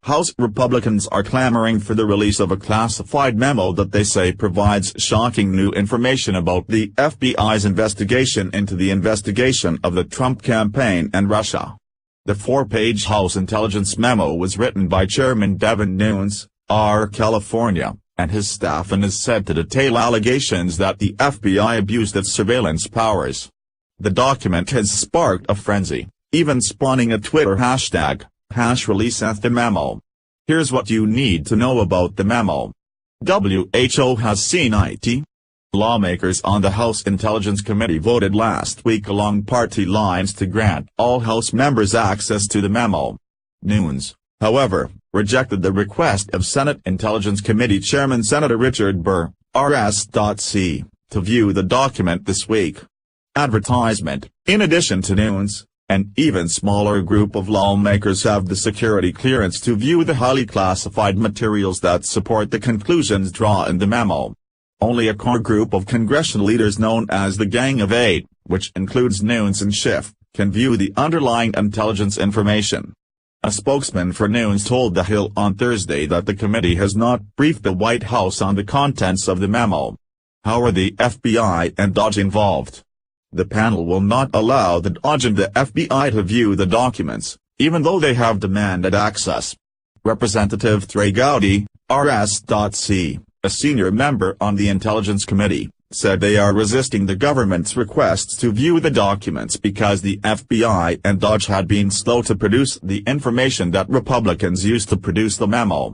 House Republicans are clamoring for the release of a classified memo that they say provides shocking new information about the FBI's investigation into the investigation of the Trump campaign and Russia. The 4-page House intelligence memo was written by Chairman Devin Nunes, R. California, and his staff and is said to detail allegations that the FBI abused its surveillance powers. The document has sparked a frenzy, even spawning a Twitter hashtag, #releaseTheMemo. Here's what you need to know about the memo. WHO has seen it. Lawmakers on the House Intelligence Committee voted last week along party lines to grant all House members access to the memo. Nunes, however, rejected the request of Senate Intelligence Committee Chairman Senator Richard Burr, RS.C., to view the document this week. Advertisement. In addition to Nunes, an even smaller group of lawmakers have the security clearance to view the highly classified materials that support the conclusions drawn in the memo. Only a core group of congressional leaders known as the Gang of Eight, which includes Nunes and Schiff, can view the underlying intelligence information. A spokesman for Nunes told The Hill on Thursday that the committee has not briefed the White House on the contents of the memo. How are the FBI and DOJ involved? The panel will not allow the DOJ and the FBI to view the documents, even though they have demanded access. Representative Trey Gowdy, RS.C., a senior member on the Intelligence Committee, said they are resisting the government's requests to view the documents because the FBI and DOJ had been slow to produce the information that Republicans used to produce the memo.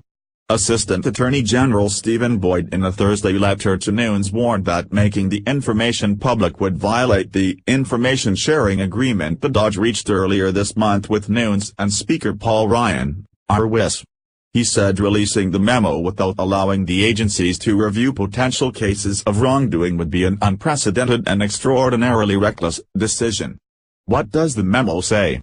Assistant Attorney General Stephen Boyd in a Thursday letter to Nunes warned that making the information public would violate the information sharing agreement the DOJ reached earlier this month with Nunes and Speaker Paul Ryan, RWIS. He said releasing the memo without allowing the agencies to review potential cases of wrongdoing would be an unprecedented and extraordinarily reckless decision. What does the memo say?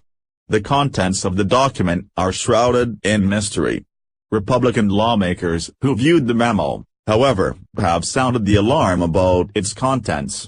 The contents of the document are shrouded in mystery. Republican lawmakers who viewed the memo, however, have sounded the alarm about its contents.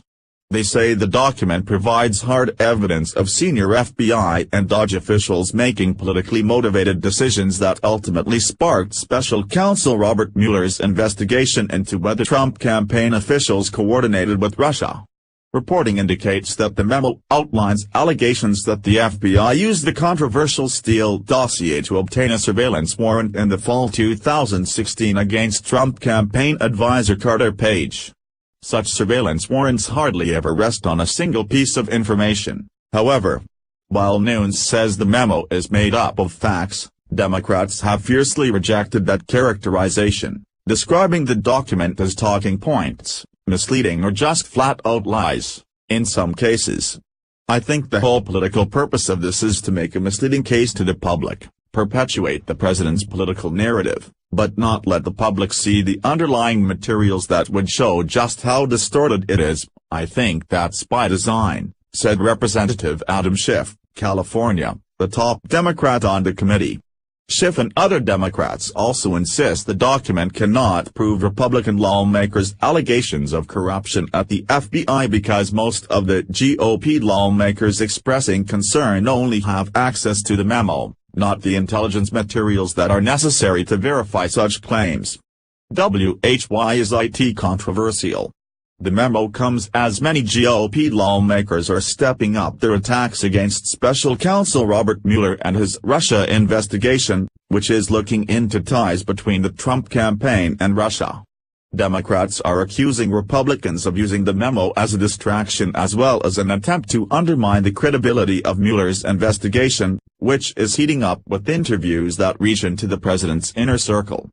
They say the document provides hard evidence of senior FBI and DOJ officials making politically motivated decisions that ultimately sparked Special Counsel Robert Mueller's investigation into whether Trump campaign officials coordinated with Russia. Reporting indicates that the memo outlines allegations that the FBI used the controversial Steele dossier to obtain a surveillance warrant in the fall 2016 against Trump campaign advisor Carter Page. Such surveillance warrants hardly ever rest on a single piece of information, however. While Nunes says the memo is made up of facts, Democrats have fiercely rejected that characterization, describing the document as talking points, misleading or just flat-out lies, in some cases. I think the whole political purpose of this is to make a misleading case to the public, perpetuate the president's political narrative, but not let the public see the underlying materials that would show just how distorted it is. I think that's by design, said Representative Adam Schiff, California, the top Democrat on the committee. Schiff and other Democrats also insist the document cannot prove Republican lawmakers' allegations of corruption at the FBI because most of the GOP lawmakers expressing concern only have access to the memo, not the intelligence materials that are necessary to verify such claims. Why is it controversial? The memo comes as many GOP lawmakers are stepping up their attacks against Special Counsel Robert Mueller and his Russia investigation, which is looking into ties between the Trump campaign and Russia. Democrats are accusing Republicans of using the memo as a distraction as well as an attempt to undermine the credibility of Mueller's investigation, which is heating up with interviews that reach into the president's inner circle.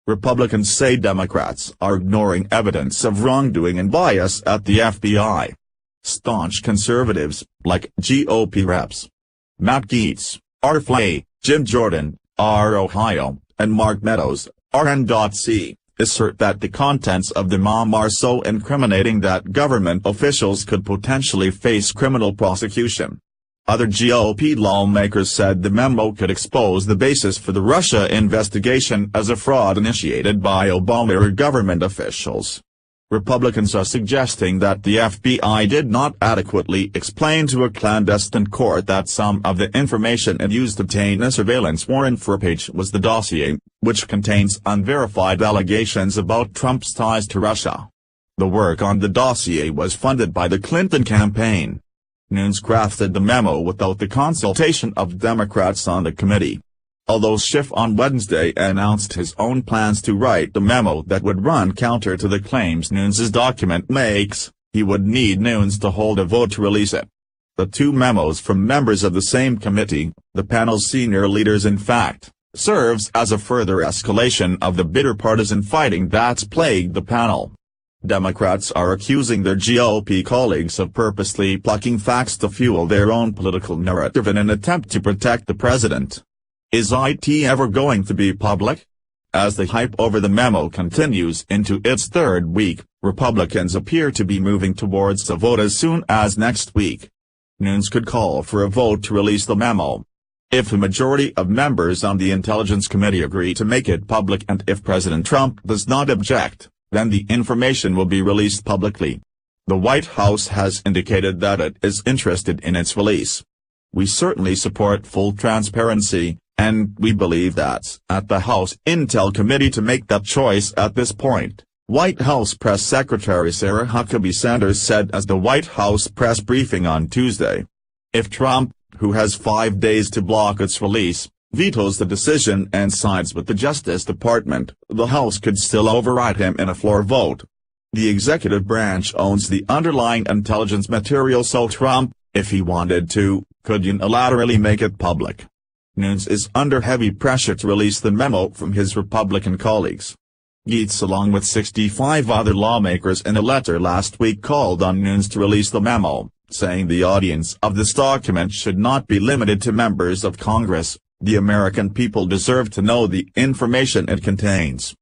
Republicans say Democrats are ignoring evidence of wrongdoing and bias at the FBI. Staunch conservatives, like GOP reps Matt Gaetz, R. Flay, Jim Jordan, R. Ohio, and Mark Meadows, RN.C., assert that the contents of the memo are so incriminating that government officials could potentially face criminal prosecution. Other GOP lawmakers said the memo could expose the basis for the Russia investigation as a fraud initiated by Obama-era government officials. Republicans are suggesting that the FBI did not adequately explain to a clandestine court that some of the information it used to obtain a surveillance warrant for Page was the dossier, which contains unverified allegations about Trump's ties to Russia. The work on the dossier was funded by the Clinton campaign. Nunes crafted the memo without the consultation of Democrats on the committee. Although Schiff on Wednesday announced his own plans to write the memo that would run counter to the claims Nunes's document makes, he would need Nunes to hold a vote to release it. The two memos from members of the same committee, the panel's senior leaders in fact, serves as a further escalation of the bitter partisan fighting that's plagued the panel. Democrats are accusing their GOP colleagues of purposely plucking facts to fuel their own political narrative in an attempt to protect the president. Is it ever going to be public? As the hype over the memo continues into its third week, Republicans appear to be moving towards a vote as soon as next week. Nunes could call for a vote to release the memo. If a majority of members on the Intelligence Committee agree to make it public and if President Trump does not object, then the information will be released publicly. The White House has indicated that it is interested in its release. "We certainly support full transparency, and we believe that's at the House Intel Committee to make that choice at this point," White House Press Secretary Sarah Huckabee Sanders said as the White House press briefing on Tuesday. If Trump, who has 5 days to block its release, vetoes the decision and sides with the Justice Department, the House could still override him in a floor vote. The executive branch owns the underlying intelligence material, so Trump, if he wanted to, could unilaterally make it public. Nunes is under heavy pressure to release the memo from his Republican colleagues. Gaetz, along with 65 other lawmakers in a letter last week, called on Nunes to release the memo, saying the audience of this document should not be limited to members of Congress. The American people deserve to know the information it contains.